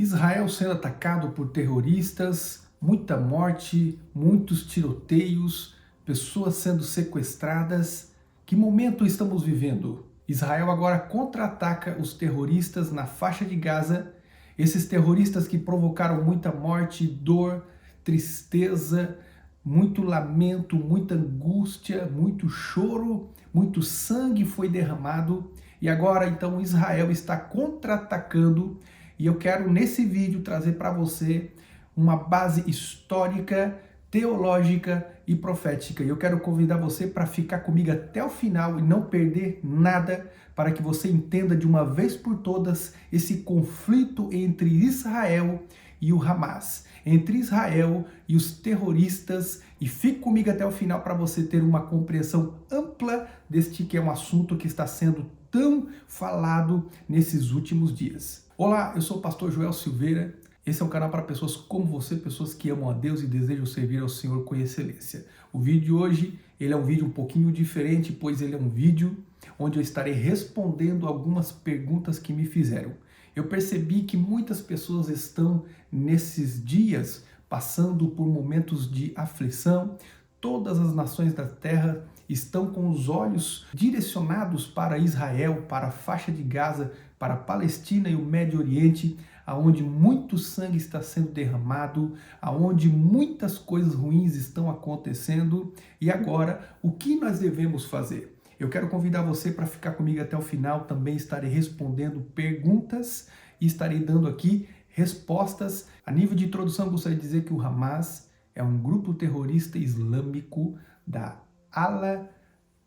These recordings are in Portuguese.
Israel sendo atacado por terroristas, muita morte, muitos tiroteios, pessoas sendo sequestradas. Que momento estamos vivendo? Israel agora contra-ataca os terroristas na faixa de Gaza, esses terroristas que provocaram muita morte, dor, tristeza, muito lamento, muita angústia, muito choro, muito sangue foi derramado. E agora então Israel está contra-atacando. E eu quero nesse vídeo trazer para você uma base histórica, teológica e profética. E eu quero convidar você para ficar comigo até o final e não perder nada, para que você entenda de uma vez por todas esse conflito entre Israel e o Hamas, entre Israel e os terroristas. E fique comigo até o final para você ter uma compreensão ampla deste que é um assunto que está sendo tão falado nesses últimos dias. Olá, eu sou o pastor Joel Silveira. Esse é um canal para pessoas como você, pessoas que amam a Deus e desejam servir ao Senhor com excelência. O vídeo de hoje, ele é um vídeo um pouquinho diferente, pois ele é um vídeo onde eu estarei respondendo algumas perguntas que me fizeram. Eu percebi que muitas pessoas estão nesses dias passando por momentos de aflição. Todas as nações da terra estão com os olhos direcionados para Israel, para a faixa de Gaza, para a Palestina e o Médio Oriente, aonde muito sangue está sendo derramado, aonde muitas coisas ruins estão acontecendo. E agora, o que nós devemos fazer? Eu quero convidar você para ficar comigo até o final. Também estarei respondendo perguntas e estarei dando aqui respostas. A nível de introdução, gostaria de dizer que o Hamas é um grupo terrorista islâmico da ala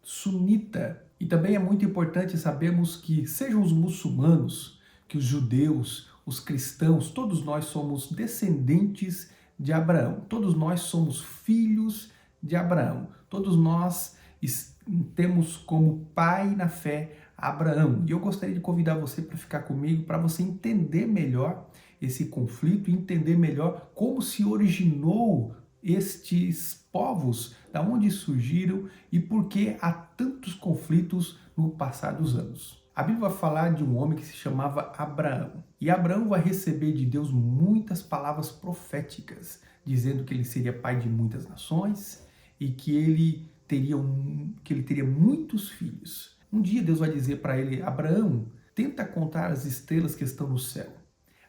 sunita. E também é muito importante sabermos que, sejam os muçulmanos, que os judeus, os cristãos, todos nós somos descendentes de Abraão. Todos nós somos filhos de Abraão. Todos nós temos como pai na fé Abraão. E eu gostaria de convidar você para ficar comigo, para você entender melhor esse conflito, entender melhor como se originou estes povos, da onde surgiram e por que há tantos conflitos no passar dos anos. A Bíblia vai falar de um homem que se chamava Abraão. E Abraão vai receber de Deus muitas palavras proféticas, dizendo que ele seria pai de muitas nações e que ele teria muitos filhos. Um dia Deus vai dizer para ele: Abraão, tenta contar as estrelas que estão no céu.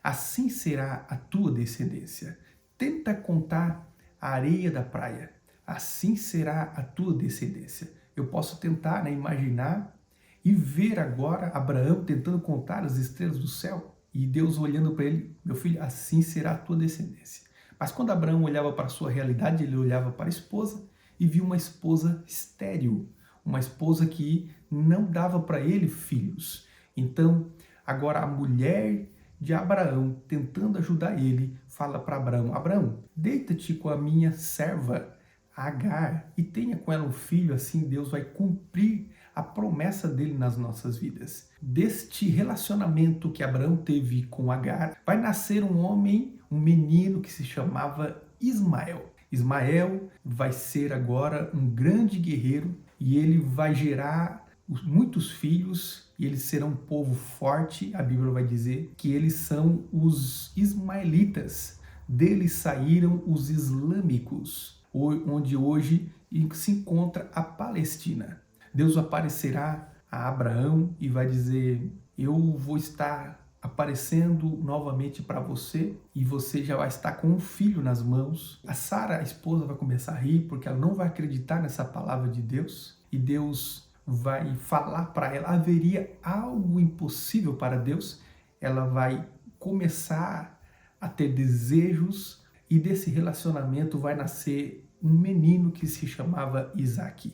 Assim será a tua descendência. Tenta contar a areia da praia. Assim será a tua descendência. Eu posso tentar, imaginar e ver agora Abraão tentando contar as estrelas do céu e Deus olhando para ele: meu filho, assim será a tua descendência. Mas quando Abraão olhava para a sua realidade, ele olhava para a esposa e viu uma esposa estéril, uma esposa que não dava para ele filhos. Então, agora a mulher de Abraão, tentando ajudar ele, fala para Abraão: Abraão, deita-te com a minha serva Agar e tenha com ela um filho, assim Deus vai cumprir a promessa dele nas nossas vidas. Deste relacionamento que Abraão teve com Agar, vai nascer um homem, um menino que se chamava Ismael. Ismael vai ser agora um grande guerreiro e ele vai gerar muitos filhos e eles serão um povo forte. A Bíblia vai dizer que eles são os ismaelitas. Deles saíram os islâmicos, onde hoje se encontra a Palestina. Deus aparecerá a Abraão e vai dizer: eu vou estar aparecendo novamente para você e você já vai estar com um filho nas mãos. A Sara, a esposa, vai começar a rir porque ela não vai acreditar nessa palavra de Deus e Deus vai falar para ela: haveria algo impossível para Deus. Ela vai começar a ter desejos e desse relacionamento vai nascer um menino que se chamava Isaac.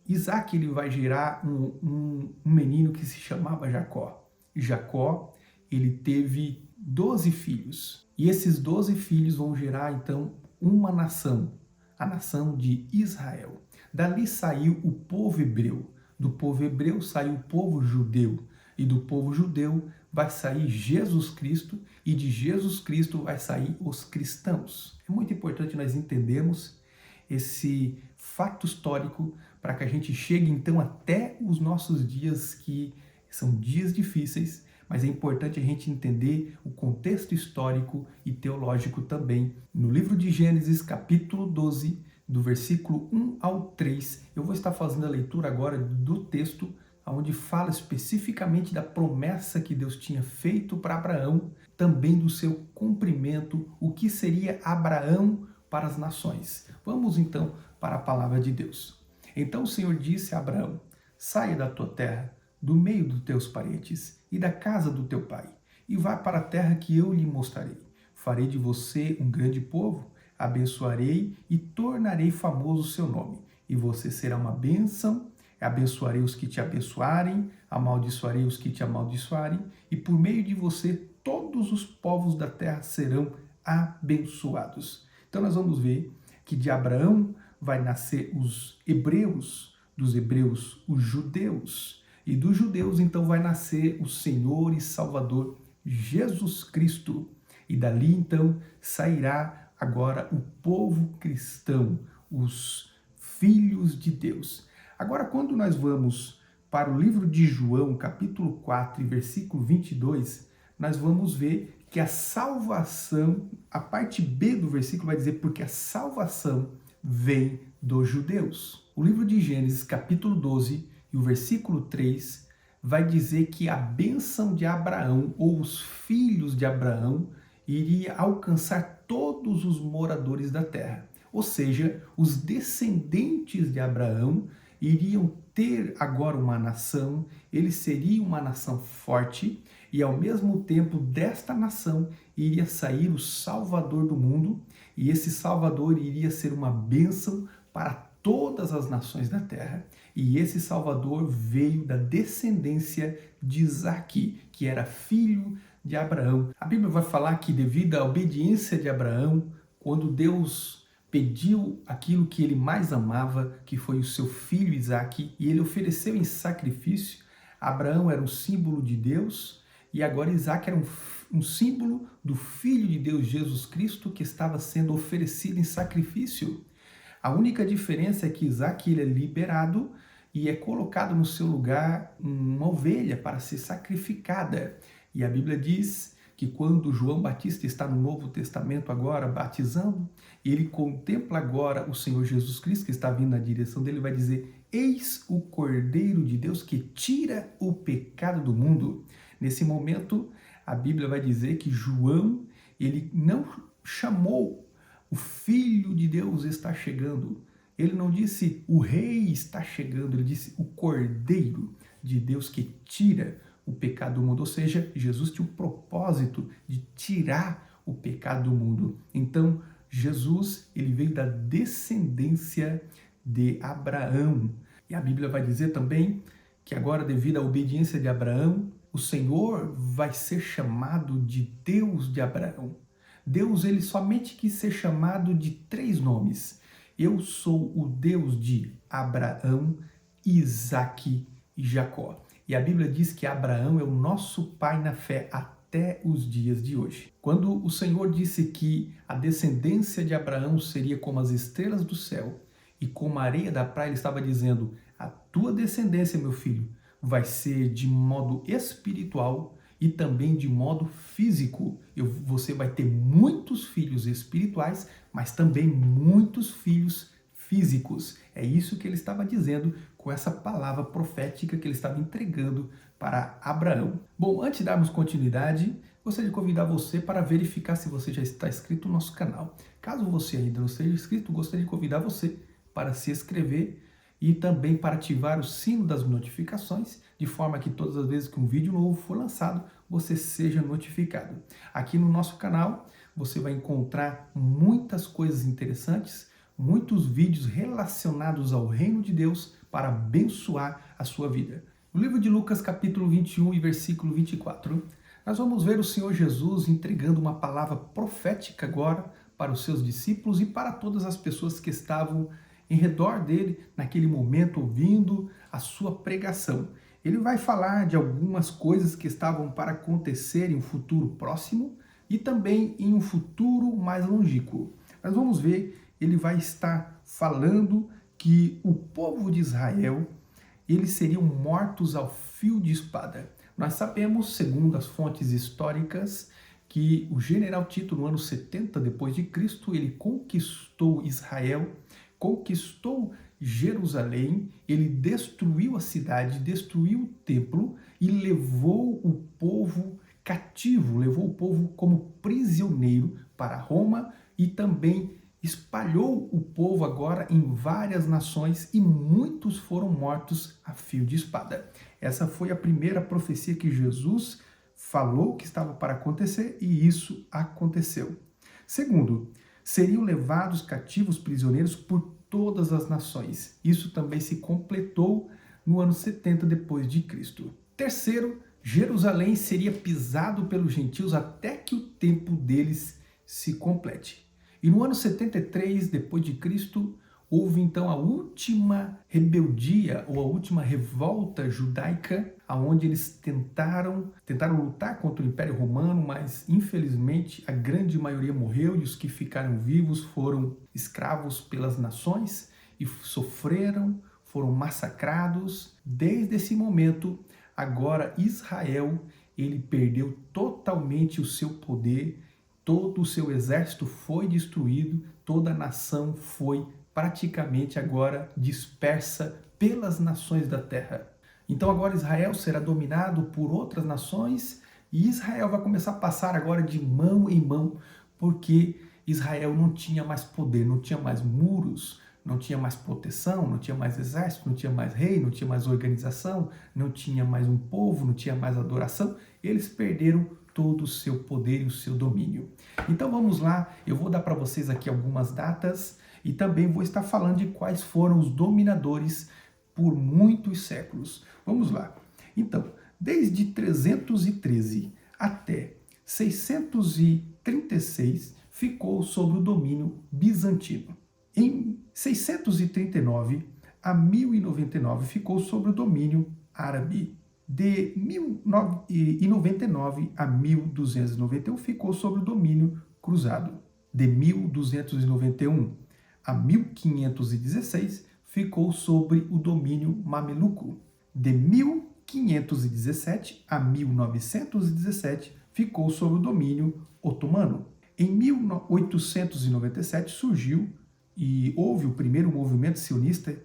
Isaac, ele vai gerar um menino que se chamava Jacó. Jacó, ele teve 12 filhos. E esses 12 filhos vão gerar, então, uma nação, a nação de Israel. Dali saiu o povo hebreu. Do povo hebreu saiu o povo judeu. E do povo judeu vai sair Jesus Cristo. E de Jesus Cristo vai sair os cristãos. É muito importante nós entendermos esse fato histórico para que a gente chegue, então, até os nossos dias, que são dias difíceis, mas é importante a gente entender o contexto histórico e teológico também. No livro de Gênesis, capítulo 12, do versículo 1 ao 3, eu vou estar fazendo a leitura agora do texto, onde fala especificamente da promessa que Deus tinha feito para Abraão, também do seu cumprimento, o que seria Abraão para as nações. Vamos então para a palavra de Deus. Então o Senhor disse a Abraão: saia da tua terra, do meio dos teus parentes e da casa do teu pai, e vá para a terra que eu lhe mostrarei. Farei de você um grande povo, abençoarei e tornarei famoso o seu nome, e você será uma bênção. Abençoarei os que te abençoarem, amaldiçoarei os que te amaldiçoarem, e por meio de você todos os povos da terra serão abençoados. Então nós vamos ver que de Abraão vai nascer os hebreus, dos hebreus os judeus, e dos judeus então vai nascer o Senhor e Salvador Jesus Cristo. E dali então sairá agora o povo cristão, os filhos de Deus. Agora, quando nós vamos para o livro de João, capítulo 4, versículo 22, nós vamos ver que a salvação, a parte B do versículo vai dizer porque a salvação vem dos judeus. O livro de Gênesis, capítulo 12, e o versículo 3, vai dizer que a bênção de Abraão, ou os filhos de Abraão, iria alcançar todos os moradores da terra. Ou seja, os descendentes de Abraão iriam ter agora uma nação, eles seriam uma nação forte, e ao mesmo tempo desta nação iria sair o Salvador do mundo, e esse Salvador iria ser uma bênção para todas as nações da terra. E esse Salvador veio da descendência de Isaque, que era filho de Abraão. A Bíblia vai falar que devido à obediência de Abraão, quando Deus pediu aquilo que ele mais amava, que foi o seu filho Isaque, e ele ofereceu em sacrifício. Abraão era um símbolo de Deus, e agora Isaque era um símbolo do Filho de Deus, Jesus Cristo, que estava sendo oferecido em sacrifício. A única diferença é que Isaque ele é liberado e é colocado no seu lugar uma ovelha para ser sacrificada. E a Bíblia diz que quando João Batista está no Novo Testamento agora batizando, ele contempla agora o Senhor Jesus Cristo que está vindo na direção dele, vai dizer: eis o Cordeiro de Deus que tira o pecado do mundo. Nesse momento, a Bíblia vai dizer que João, ele não chamou o Filho de Deus está chegando. Ele não disse o Rei está chegando, ele disse o Cordeiro de Deus que tira o pecado do mundo. Ou seja, Jesus tinha o propósito de tirar o pecado do mundo. Então, Jesus, ele veio da descendência de Abraão. E a Bíblia vai dizer também que agora, devido à obediência de Abraão, o Senhor vai ser chamado de Deus de Abraão. Deus, ele somente quis ser chamado de 3 nomes. Eu sou o Deus de Abraão, Isaque e Jacó. E a Bíblia diz que Abraão é o nosso pai na fé até os dias de hoje. Quando o Senhor disse que a descendência de Abraão seria como as estrelas do céu e como a areia da praia, ele estava dizendo: a tua descendência, meu filho, vai ser de modo espiritual e também de modo físico. Você vai ter muitos filhos espirituais, mas também muitos filhos físicos. É isso que ele estava dizendo com essa palavra profética que ele estava entregando para Abraão. Bom, antes de darmos continuidade, gostaria de convidar você para verificar se você já está inscrito no nosso canal. Caso você ainda não esteja inscrito, gostaria de convidar você para se inscrever e também para ativar o sino das notificações, de forma que todas as vezes que um vídeo novo for lançado, você seja notificado. Aqui no nosso canal, você vai encontrar muitas coisas interessantes, muitos vídeos relacionados ao reino de Deus para abençoar a sua vida. No livro de Lucas, capítulo 21 e versículo 24, nós vamos ver o Senhor Jesus entregando uma palavra profética agora para os seus discípulos e para todas as pessoas que estavam em redor dele naquele momento, ouvindo a sua pregação. Ele vai falar de algumas coisas que estavam para acontecer em um futuro próximo e também em um futuro mais longínquo. Nós vamos ver, ele vai estar falando que o povo de Israel, eles seriam mortos ao fio de espada. Nós sabemos, segundo as fontes históricas, que o general Tito, no ano 70 depois de Cristo, ele conquistou Israel, conquistou Jerusalém, ele destruiu a cidade, destruiu o templo e levou o povo cativo, levou o povo como prisioneiro para Roma e também espalhou o povo agora em várias nações e muitos foram mortos a fio de espada. Essa foi a primeira profecia que Jesus falou que estava para acontecer e isso aconteceu. Segundo, seriam levados cativos prisioneiros por todas as nações. Isso também se completou no ano 70 depois de Cristo. Terceiro, Jerusalém seria pisado pelos gentios até que o tempo deles se complete. E no ano 73 depois de Cristo, houve então a última rebeldia ou a última revolta judaica, aonde eles tentaram lutar contra o Império Romano, mas infelizmente a grande maioria morreu e os que ficaram vivos foram escravos pelas nações e sofreram, foram massacrados. Desde esse momento, agora Israel, ele perdeu totalmente o seu poder, todo o seu exército foi destruído, toda a nação foi praticamente agora dispersa pelas nações da terra. Então agora Israel será dominado por outras nações e Israel vai começar a passar agora de mão em mão, porque Israel não tinha mais poder, não tinha mais muros, não tinha mais proteção, não tinha mais exército, não tinha mais rei, não tinha mais organização, não tinha mais um povo, não tinha mais adoração. Eles perderam todo o seu poder e o seu domínio. Então vamos lá, eu vou dar para vocês aqui algumas datas e também vou estar falando de quais foram os dominadores por muitos séculos. Vamos lá. Então, desde 313 até 636 ficou sob o domínio bizantino. Em 639 a 1099 ficou sob o domínio árabe. De 1099 a 1291 ficou sob o domínio cruzado. De 1291 a 1516 ficou sobre o domínio mameluco. De 1517 a 1917 ficou sob o domínio otomano. Em 1897 surgiu e houve o primeiro movimento sionista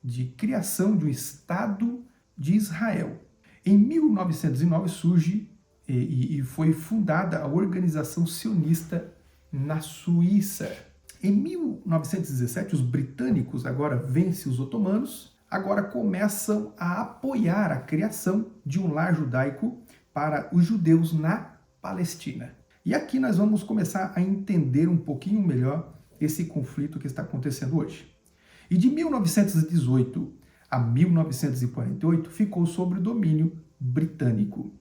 de criação de um Estado de Israel. Em 1909 surge e foi fundada a Organização Sionista na Suíça. Em 1917, os britânicos agora vencem os otomanos, agora começam a apoiar a criação de um lar judaico para os judeus na Palestina. E aqui nós vamos começar a entender um pouquinho melhor esse conflito que está acontecendo hoje. E de 1918 a 1948 ficou sob o domínio britânico.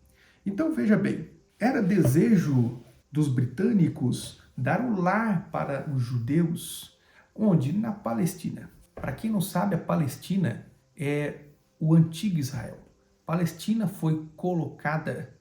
Então veja bem, era desejo dos britânicos dar um lar para os judeus, onde? Na Palestina. Para quem não sabe, a Palestina é o antigo Israel. Palestina foi colocada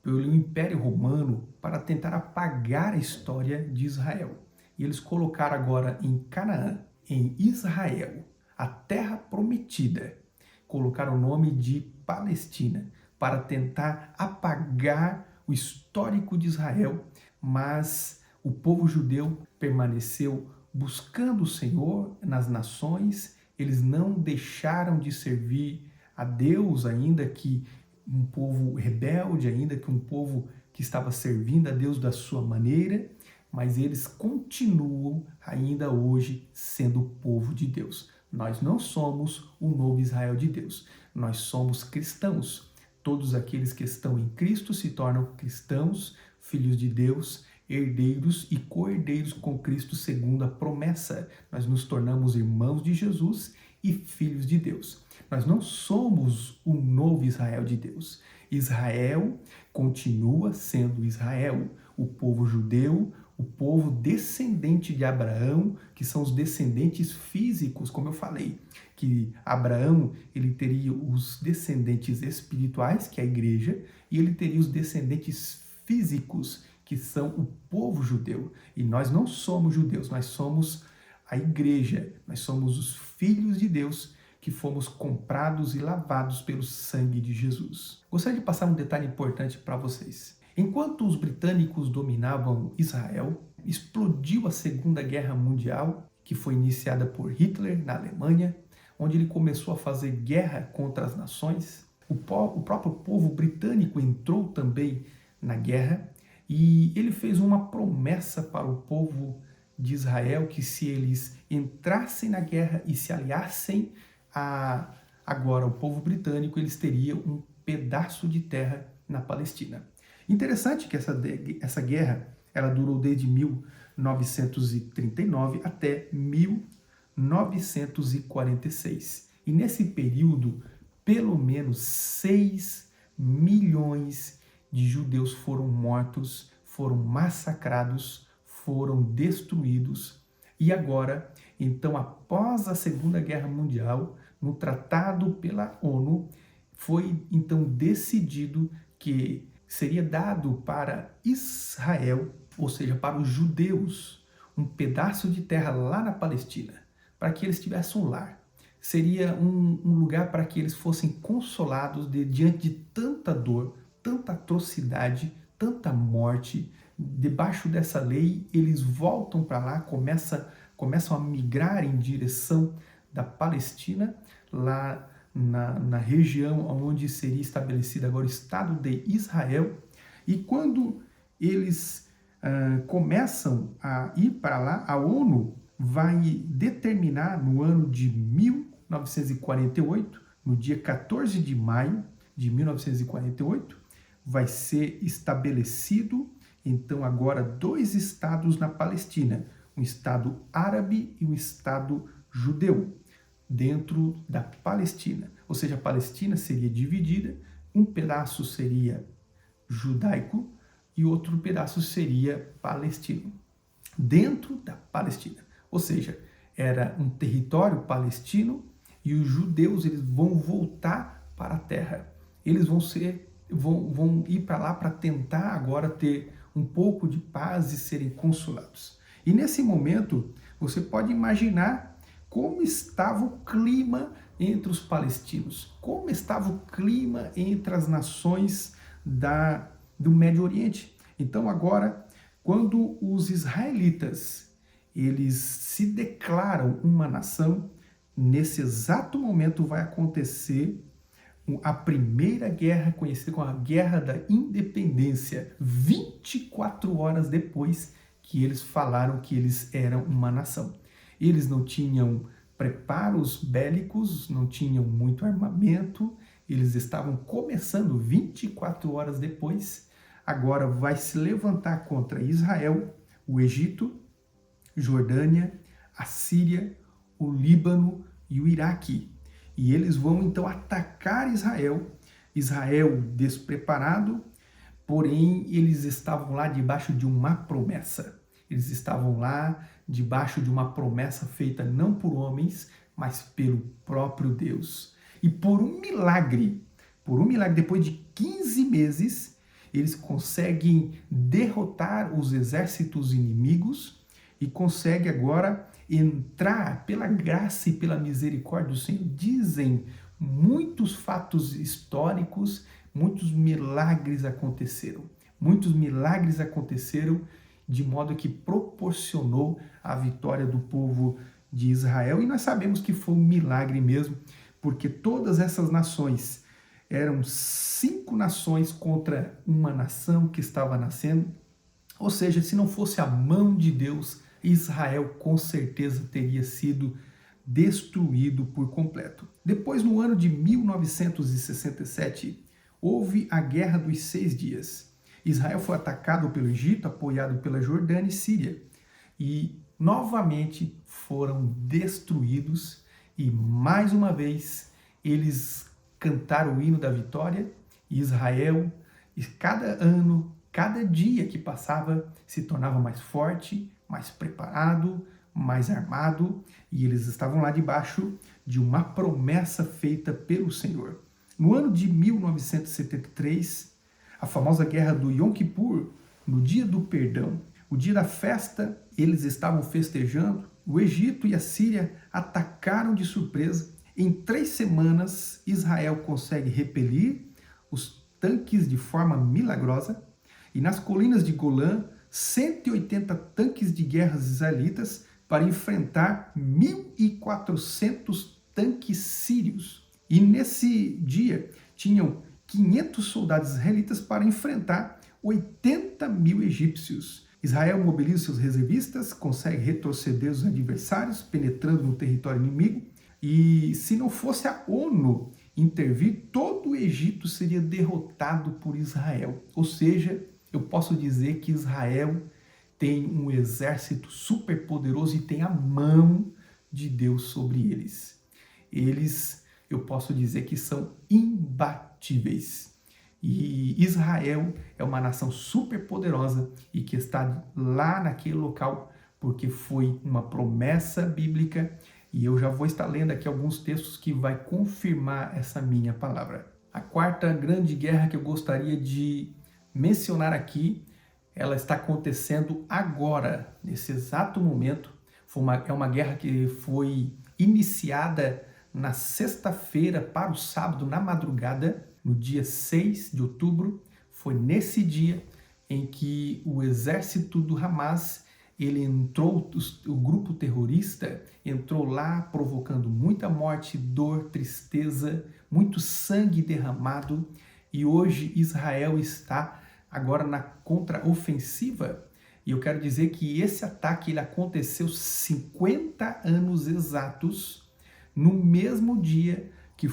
pelo Império Romano para tentar apagar a história de Israel. E eles colocaram agora em Canaã, em Israel, a terra prometida, colocaram o nome de Palestina para tentar apagar o histórico de Israel, mas o povo judeu permaneceu buscando o Senhor nas nações, eles não deixaram de servir a Deus, ainda que um povo rebelde, ainda que um povo que estava servindo a Deus da sua maneira, mas eles continuam ainda hoje sendo o povo de Deus. Nós não somos o novo Israel de Deus, nós somos cristãos. Todos aqueles que estão em Cristo se tornam cristãos, filhos de Deus, herdeiros e co-herdeiros com Cristo segundo a promessa. Nós nos tornamos irmãos de Jesus e filhos de Deus. Nós não somos o novo Israel de Deus. Israel continua sendo Israel, o povo judeu, o povo descendente de Abraão, que são os descendentes físicos, como eu falei, que Abraão ele teria os descendentes espirituais, que é a igreja, e ele teria os descendentes físicos, que são o povo judeu. E nós não somos judeus, nós somos a igreja, nós somos os filhos de Deus, que fomos comprados e lavados pelo sangue de Jesus. Gostaria de passar um detalhe importante para vocês. Enquanto os britânicos dominavam Israel, explodiu a Segunda Guerra Mundial, que foi iniciada por Hitler na Alemanha, onde ele começou a fazer guerra contra as nações. O próprio povo britânico entrou também na guerra e ele fez uma promessa para o povo de Israel que se eles entrassem na guerra e se aliassem agora o povo britânico, eles teriam um pedaço de terra na Palestina. Interessante que essa guerra ela durou desde 1939 até 1946. E nesse período, pelo menos 6 milhões de judeus foram mortos, foram massacrados, foram destruídos. E agora, então, após a Segunda Guerra Mundial, no tratado pela ONU, foi então decidido que seria dado para Israel, ou seja, para os judeus, um pedaço de terra lá na Palestina, para que eles tivessem um lar. Seria um lugar para que eles fossem consolados diante de tanta dor, tanta atrocidade, tanta morte. Debaixo dessa lei, eles voltam para lá, começam a migrar em direção da Palestina, lá na região onde seria estabelecido agora o Estado de Israel. E quando eles começam a ir para lá, a ONU vai determinar no ano de 1948, no dia 14 de maio de 1948, vai ser estabelecido, então, agora 2 estados na Palestina, um estado árabe e um estado judeu, dentro da Palestina. Ou seja, a Palestina seria dividida, um pedaço seria judaico e outro pedaço seria palestino, dentro da Palestina. Ou seja, era um território palestino e os judeus eles vão voltar para a terra. Eles vão ir para lá para tentar agora ter um pouco de paz e serem consolados. E nesse momento, você pode imaginar como estava o clima entre os palestinos, como estava o clima entre as nações do Médio Oriente. Então agora, quando os israelitas eles se declaram uma nação, nesse exato momento vai acontecer a primeira guerra, conhecida como a Guerra da Independência, 24 horas depois que eles falaram que eles eram uma nação. Eles não tinham preparos bélicos, não tinham muito armamento, eles estavam começando 24 horas depois. Agora vai se levantar contra Israel, o Egito, Jordânia, a Síria, o Líbano e o Iraque. E eles vão então atacar Israel. Israel despreparado, porém eles estavam lá debaixo de uma promessa. Eles estavam lá debaixo de uma promessa feita não por homens, mas pelo próprio Deus. E por um milagre, depois de 15 meses, eles conseguem derrotar os exércitos inimigos e conseguem agora entrar pela graça e pela misericórdia do Senhor. Dizem muitos fatos históricos, muitos milagres aconteceram. Muitos milagres aconteceram de modo que proporcionou a vitória do povo de Israel. E nós sabemos que foi um milagre mesmo, porque todas essas nações eram 5 nações contra uma nação que estava nascendo. Ou seja, se não fosse a mão de Deus, Israel com certeza teria sido destruído por completo. Depois, no ano de 1967, houve a Guerra dos 6 Dias. Israel foi atacado pelo Egito, apoiado pela Jordânia e Síria. E novamente foram destruídos e mais uma vez eles cantaram o hino da vitória. E Israel, e cada ano, cada dia que passava, se tornava mais forte, mais preparado, mais armado, e eles estavam lá debaixo de uma promessa feita pelo Senhor. No ano de 1973, a famosa guerra do Yom Kippur, no dia do perdão, o dia da festa, eles estavam festejando, o Egito e a Síria atacaram de surpresa, Em 3 semanas, Israel consegue repelir os tanques de forma milagrosa, e nas colinas de Golã, 180 tanques de guerra israelitas para enfrentar 1.400 tanques sírios. E nesse dia, tinham 500 soldados israelitas para enfrentar 80 mil egípcios. Israel mobiliza seus reservistas, consegue retroceder os adversários, penetrando no território inimigo. E se não fosse a ONU intervir, todo o Egito seria derrotado por Israel. Ou seja, eu posso dizer que Israel tem um exército super poderoso e tem a mão de Deus sobre eles. Eles, eu posso dizer que são imbatíveis. E Israel é uma nação super poderosa e que está lá naquele local porque foi uma promessa bíblica, e eu já vou estar lendo aqui alguns textos que vai confirmar essa minha palavra. A quarta grande guerra que eu gostaria de mencionar aqui, ela está acontecendo agora, nesse exato momento. É uma guerra que foi iniciada na sexta-feira para o sábado, na madrugada, no dia 6 de outubro. Foi nesse dia em que o exército do Hamas, ele entrou, o grupo terrorista entrou lá provocando muita morte, dor, tristeza, muito sangue derramado, e hoje Israel está agora na contraofensiva. E eu quero dizer que esse ataque ele aconteceu 50 anos exatos, no mesmo dia que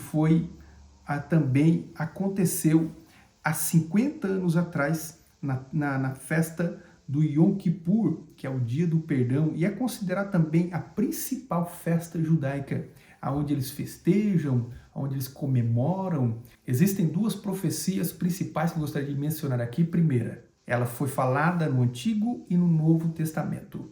também aconteceu há 50 anos atrás, na festa do Yom Kippur, que é o dia do perdão, e é considerada também a principal festa judaica, onde eles festejam, onde eles comemoram. Existem duas profecias principais que eu gostaria de mencionar aqui. Primeira, ela foi falada no Antigo e no Novo Testamento,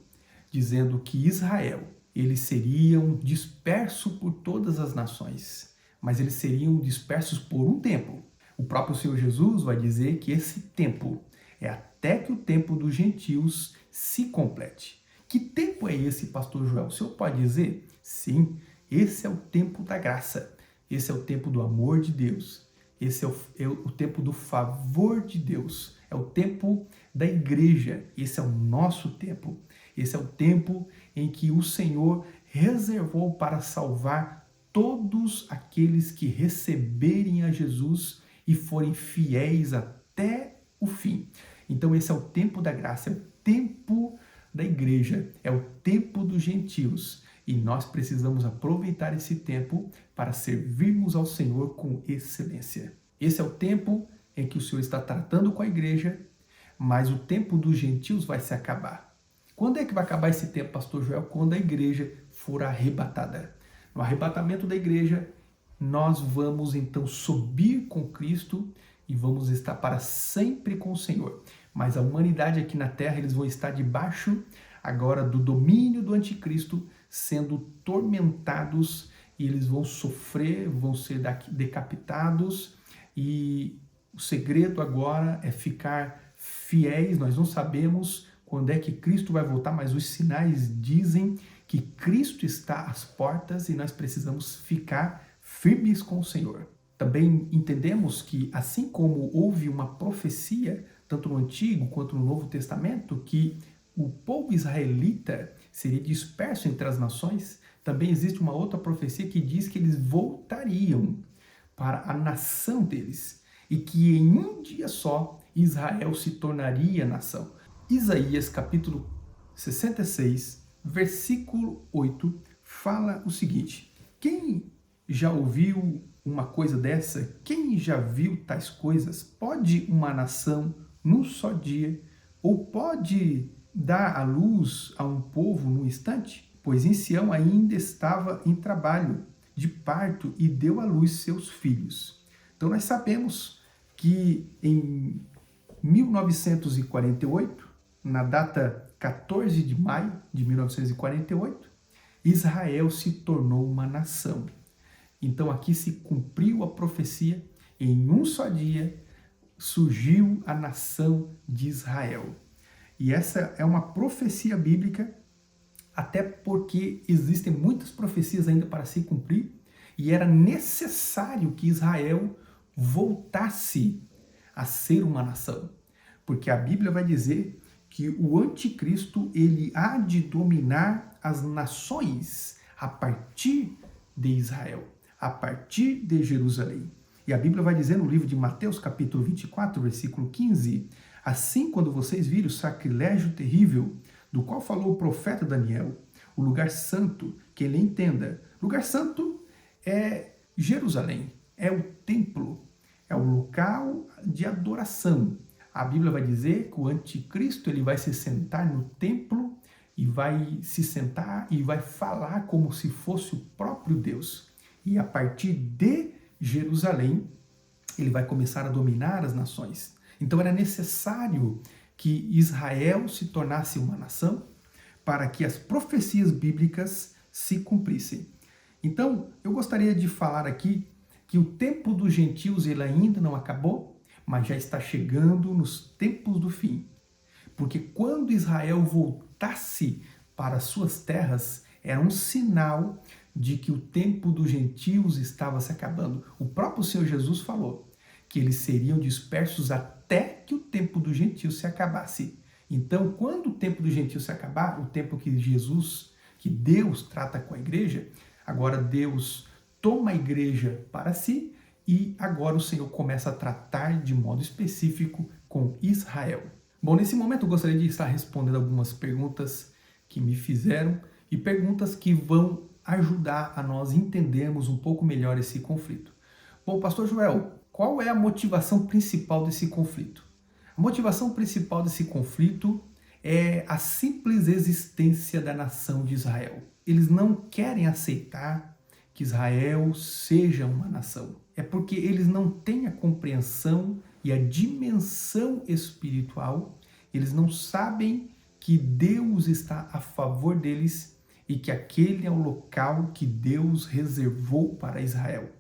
dizendo que Israel, eles seriam dispersos por todas as nações, mas eles seriam dispersos por um tempo. O próprio Senhor Jesus vai dizer que esse tempo é até que o tempo dos gentios se complete. Que tempo é esse, pastor Joel? O senhor pode dizer? Sim, esse é o tempo da graça. Esse é o tempo do amor de Deus. Esse é o tempo do favor de Deus. É o tempo da igreja. Esse é o nosso tempo. Esse é o tempo em que o Senhor reservou para salvar todos aqueles que receberem a Jesus e forem fiéis até o fim. Então esse é o tempo da graça, é o tempo da igreja, é o tempo dos gentios. E nós precisamos aproveitar esse tempo para servirmos ao Senhor com excelência. Esse é o tempo em que o Senhor está tratando com a igreja, mas o tempo dos gentios vai se acabar. Quando é que vai acabar esse tempo, pastor Joel? Quando a igreja for arrebatada. No arrebatamento da igreja, nós vamos então subir com Cristo e vamos estar para sempre com o Senhor. Mas a humanidade aqui na terra, eles vão estar debaixo agora do domínio do anticristo, sendo tormentados, e eles vão sofrer, vão ser decapitados, e o segredo agora é ficar fiéis. Nós não sabemos quando é que Cristo vai voltar, mas os sinais dizem que Cristo está às portas e nós precisamos ficar firmes com o Senhor. Também entendemos que, assim como houve uma profecia, tanto no Antigo quanto no Novo Testamento, que o povo israelita seria disperso entre as nações, também existe uma outra profecia que diz que eles voltariam para a nação deles e que em um dia só Israel se tornaria nação. Isaías capítulo 66, versículo 8, fala o seguinte: quem já ouviu uma coisa dessa? Quem já viu tais coisas? Pode uma nação, num só dia, ou pode dar à luz a um povo num instante? Pois em Sião ainda estava em trabalho de parto e deu à luz seus filhos. Então nós sabemos que em 1948, na data 14 de maio de 1948, Israel se tornou uma nação. Então aqui se cumpriu a profecia, em um só dia surgiu a nação de Israel. E essa é uma profecia bíblica, até porque existem muitas profecias ainda para se cumprir, E era necessário que Israel voltasse a ser uma nação. Porque a Bíblia vai dizer que o anticristo ele há de dominar as nações a partir de Israel, a partir de Jerusalém. E a Bíblia vai dizer no livro de Mateus, capítulo 24, versículo 15, assim quando vocês virem o sacrilégio terrível, do qual falou o profeta Daniel, o lugar santo, que ele entenda. Lugar santo é Jerusalém, é o templo, é o local de adoração. A Bíblia vai dizer que o anticristo ele vai se sentar no templo e vai se sentar e vai falar como se fosse o próprio Deus. E a partir de Jerusalém, ele vai começar a dominar as nações. Então era necessário que Israel se tornasse uma nação para que as profecias bíblicas se cumprissem. Então, eu gostaria de falar aqui que o tempo dos gentios ele ainda não acabou, mas já está chegando nos tempos do fim. Porque quando Israel voltasse para suas terras, era um sinal de que o tempo dos gentios estava se acabando. O próprio Senhor Jesus falou que eles seriam dispersos até que o tempo dos gentios se acabasse. Então, quando o tempo dos gentios se acabar, o tempo que que Deus trata com a igreja, agora Deus toma a igreja para si e agora o Senhor começa a tratar de modo específico com Israel. Bom, nesse momento eu gostaria de estar respondendo algumas perguntas que me fizeram e perguntas que vão ajudar a nós entendermos um pouco melhor esse conflito. Bom, Pastor Joel, qual é a motivação principal desse conflito? A motivação principal desse conflito é a simples existência da nação de Israel. Eles não querem aceitar que Israel seja uma nação. É porque eles não têm a compreensão e a dimensão espiritual, eles não sabem que Deus está a favor deles e que aquele é o local que Deus reservou para Israel.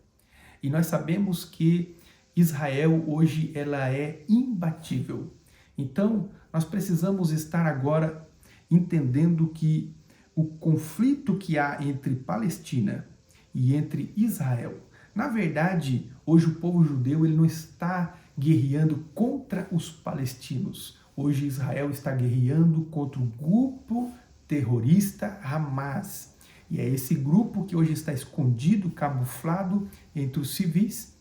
E nós sabemos que Israel hoje ela é imbatível. Então, nós precisamos estar agora entendendo que o conflito que há entre Palestina e entre Israel, na verdade, hoje o povo judeu ele não está guerreando contra os palestinos. Hoje Israel está guerreando contra o grupo terrorista Hamas. E é esse grupo que hoje está escondido, camuflado entre os civis.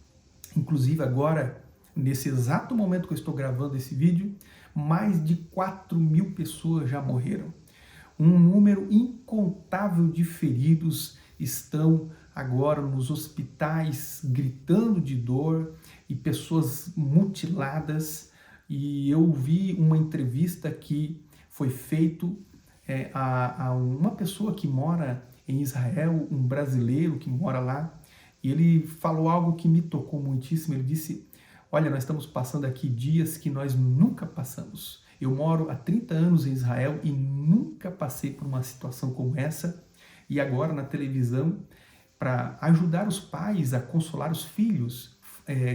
Inclusive agora, nesse exato momento que eu estou gravando esse vídeo, mais de 4.000 pessoas já morreram. Um número incontável de feridos estão agora nos hospitais gritando de dor e pessoas mutiladas. E eu vi uma entrevista que foi feita a uma pessoa que mora em Israel, um brasileiro que mora lá, e ele falou algo que me tocou muitíssimo. Ele disse: olha, nós estamos passando aqui dias que nós nunca passamos. Eu moro há 30 anos em Israel e nunca passei por uma situação como essa. E agora na televisão, para ajudar os pais a consolar os filhos,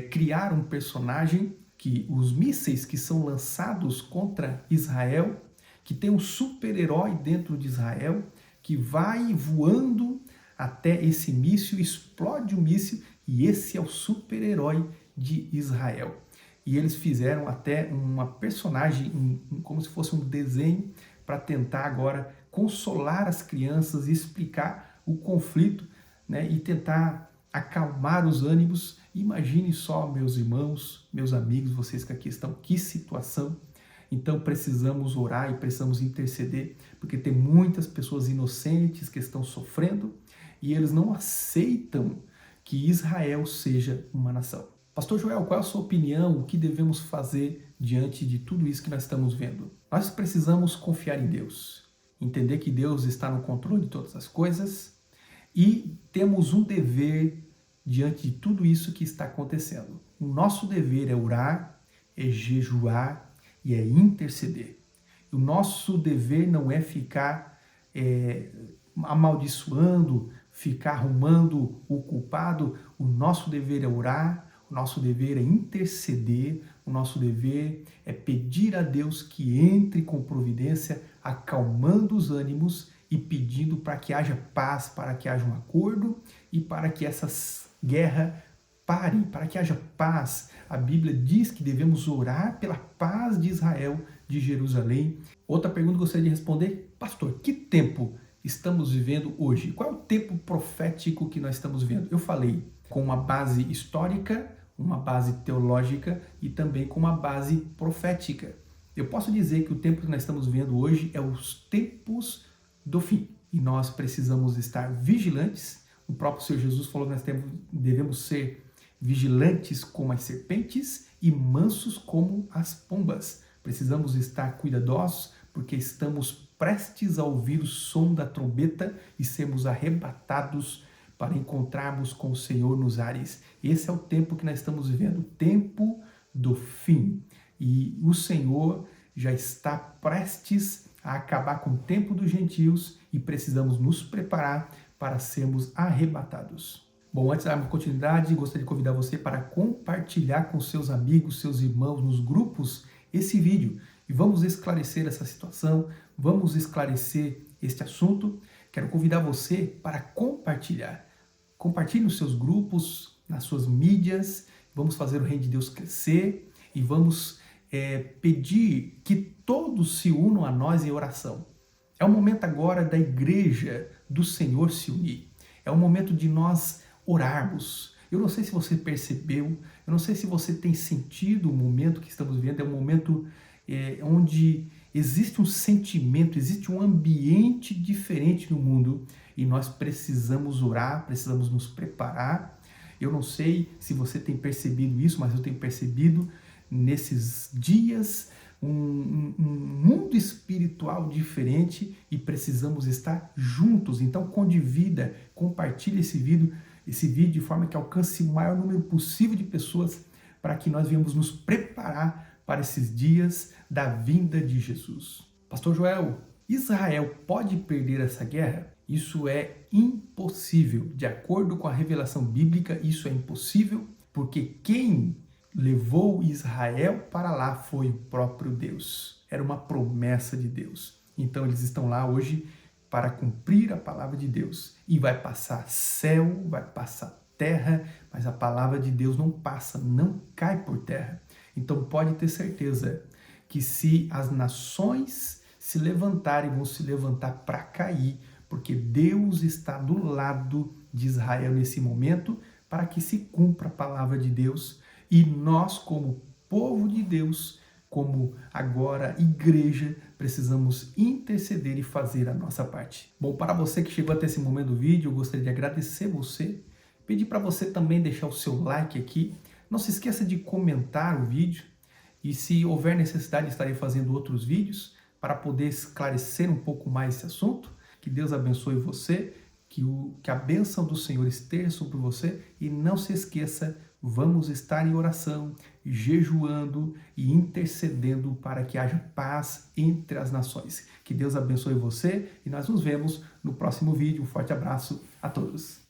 criar um personagem que os mísseis que são lançados contra Israel, que tem um super-herói dentro de Israel, que vai voando até esse míssil, explode o míssil, e esse é o super-herói de Israel. E eles fizeram até uma personagem, como se fosse um desenho, para tentar agora consolar as crianças e explicar o conflito, né, e tentar acalmar os ânimos. Imagine só, meus irmãos, meus amigos, vocês que aqui estão, que situação. Então precisamos orar e precisamos interceder, porque tem muitas pessoas inocentes que estão sofrendo e eles não aceitam que Israel seja uma nação. Pastor Joel, qual é a sua opinião? O que devemos fazer diante de tudo isso que nós estamos vendo? Nós precisamos confiar em Deus, entender que Deus está no controle de todas as coisas e temos um dever diante de tudo isso que está acontecendo. O nosso dever é orar, é jejuar e é interceder. O nosso dever não é ficar amaldiçoando, ficar arrumando o culpado. O nosso dever é orar, o nosso dever é interceder, o nosso dever é pedir a Deus que entre com providência, acalmando os ânimos e pedindo para que haja paz, para que haja um acordo e para que essa guerra pare, para que haja paz. A Bíblia diz que devemos orar pela paz de Israel, de Jerusalém. Outra pergunta que eu gostaria de responder: pastor, que tempo estamos vivendo hoje? Qual é o tempo profético que nós estamos vivendo? Eu falei com uma base histórica, uma base teológica e também com uma base profética. Eu posso dizer que o tempo que nós estamos vivendo hoje é os tempos do fim. E nós precisamos estar vigilantes. O próprio Senhor Jesus falou que nós devemos ser vigilantes como as serpentes e mansos como as pombas. Precisamos estar cuidadosos porque estamos prestes a ouvir o som da trombeta e sermos arrebatados para encontrarmos com o Senhor nos ares. Esse é o tempo que nós estamos vivendo, o tempo do fim. E o Senhor já está prestes a acabar com o tempo dos gentios e precisamos nos preparar para sermos arrebatados. Bom, antes de darmos continuidade, gostaria de convidar você para compartilhar com seus amigos, seus irmãos nos grupos esse vídeo. E vamos esclarecer essa situação, vamos esclarecer este assunto. Quero convidar você para compartilhar. Compartilhe nos seus grupos, nas suas mídias. Vamos fazer o reino de Deus crescer e vamos pedir que todos se unam a nós em oração. É o momento agora da igreja do Senhor se unir. É o momento de nós orarmos. Eu não sei se você percebeu, eu não sei se você tem sentido o momento que estamos vivendo. É um momento onde existe um sentimento, existe um ambiente diferente no mundo e nós precisamos orar, precisamos nos preparar. Eu não sei se você tem percebido isso, mas eu tenho percebido nesses dias um mundo espiritual diferente e precisamos estar juntos. Então condivida, compartilhe esse vídeo de forma que alcance o maior número possível de pessoas para que nós venhamos nos preparar para esses dias da vinda de Jesus. Pastor Joel, Israel pode perder essa guerra? Isso é impossível. De acordo com a revelação bíblica, isso é impossível, porque quem levou Israel para lá foi o próprio Deus. Era uma promessa de Deus. Então eles estão lá hoje para cumprir a palavra de Deus. E vai passar céu, vai passar terra, mas a palavra de Deus não passa, não cai por terra. Então pode ter certeza que se as nações se levantarem, vão se levantar para cair, porque Deus está do lado de Israel nesse momento para que se cumpra a palavra de Deus. E nós, como povo de Deus, como agora igreja, precisamos interceder e fazer a nossa parte. Bom, para você que chegou até esse momento do vídeo, eu gostaria de agradecer você, pedir para você também deixar o seu like aqui. Não se esqueça de comentar o vídeo e se houver necessidade, estarei fazendo outros vídeos para poder esclarecer um pouco mais esse assunto. Que Deus abençoe você, que a bênção do Senhor esteja sobre você e não se esqueça, vamos estar em oração, jejuando e intercedendo para que haja paz entre as nações. Que Deus abençoe você e nós nos vemos no próximo vídeo. Um forte abraço a todos.